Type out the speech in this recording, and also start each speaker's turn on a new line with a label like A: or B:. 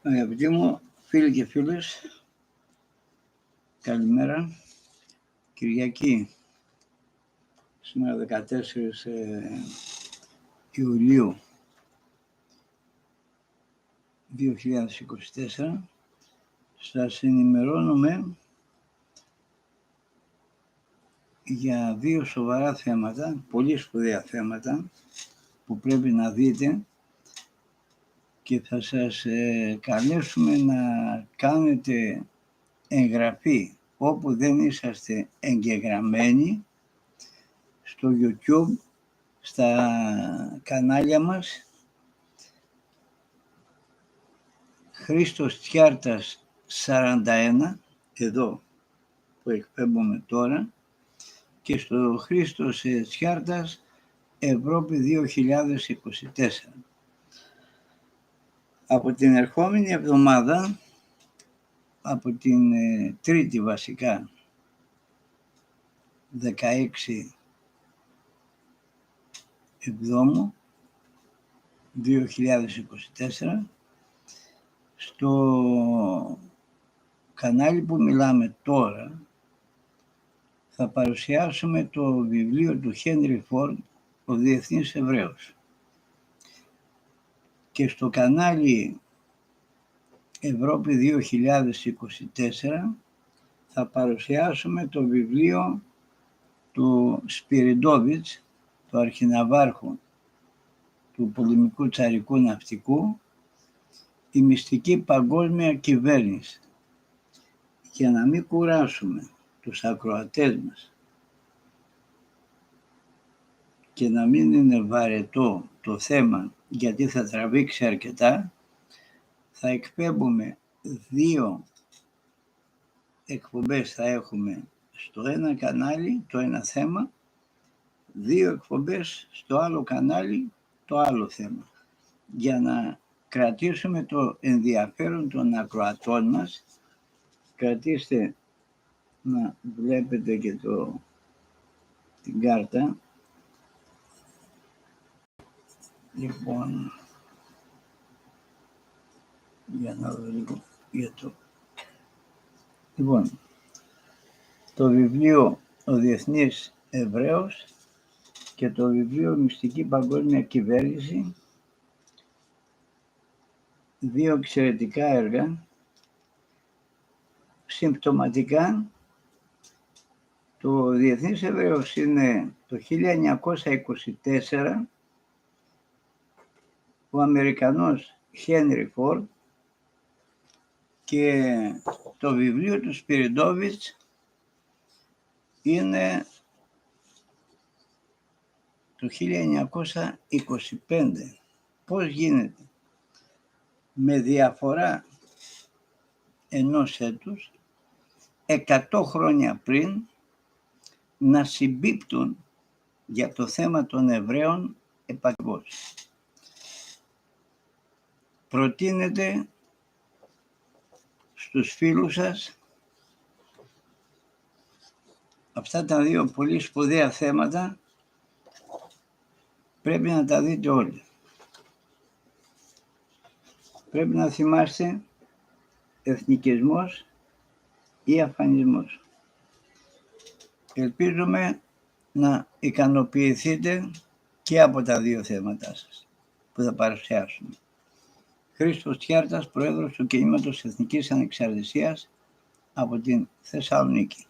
A: Αγαπητοί μου φίλοι και φίλες, καλημέρα. Κυριακή, σήμερα 14 Ιουλίου 2024, σας ενημερώνουμε για δύο σοβαρά θέματα, πολύ σπουδαία θέματα που πρέπει να δείτε και θα σας καλέσουμε να κάνετε εγγραφή όπου δεν είσαστε εγγεγραμμένοι στο YouTube, στα κανάλια μας Χρήστος Τσιάρτας 41, εδώ που εκπέμπουμε τώρα, και στο Χρήστος Τσιάρτας Ευρώπη 2024. Από την ερχόμενη εβδομάδα, από την Τρίτη βασικά, 16 Εβδόμου 2024, στο κανάλι που μιλάμε τώρα θα παρουσιάσουμε το βιβλίο του Χένρι Φόρντ, ο Διεθνής Εβραίος. Και στο κανάλι Ευρώπη 2024 θα παρουσιάσουμε το βιβλίο του Σπυρντόβιτς, του αρχιναβάρχου του πολεμικού τσαρικού ναυτικού, η μυστική παγκόσμια κυβέρνηση. Για να μην κουράσουμε τους ακροατές μας και να μην είναι βαρετό το θέμα, γιατί θα τραβήξει αρκετά, θα εκπέμπουμε δύο εκπομπές, θα έχουμε στο ένα κανάλι το ένα θέμα, δύο εκπομπές στο άλλο κανάλι το άλλο θέμα, για να κρατήσουμε το ενδιαφέρον των ακροατών μας. Κρατήστε να βλέπετε και την κάρτα. Λοιπόν, για να δω λίγο για το... Λοιπόν, το βιβλίο «Ο Διεθνής Εβραίος» και το βιβλίο «Μυστική Παγκόσμια Κυβέρνηση», δύο εξαιρετικά έργα. Συμπτωματικά, το Διεθνής Εβραίος είναι το 1924, ο Αμερικανός Χένρι Φόρντ, και το βιβλίο του Σπυρντόβιτς είναι το 1925. Πώς γίνεται με διαφορά ενός έτους, 100 χρόνια πριν, να συμπίπτουν για το θέμα των Εβραίων επακριβώς? Προτείνετε στους φίλους σας αυτά τα δύο πολύ σπουδαία θέματα, πρέπει να τα δείτε όλοι. Πρέπει να θυμάστε εθνικισμός ή αφανισμός. Ελπίζουμε να ικανοποιηθείτε και από τα δύο θέματα σας που θα παρουσιάσουμε. Χρήστος Τσιάρτας, Πρόεδρος του Κινήματος Εθνικής Ανεξαρτησίας από την Θεσσαλονίκη.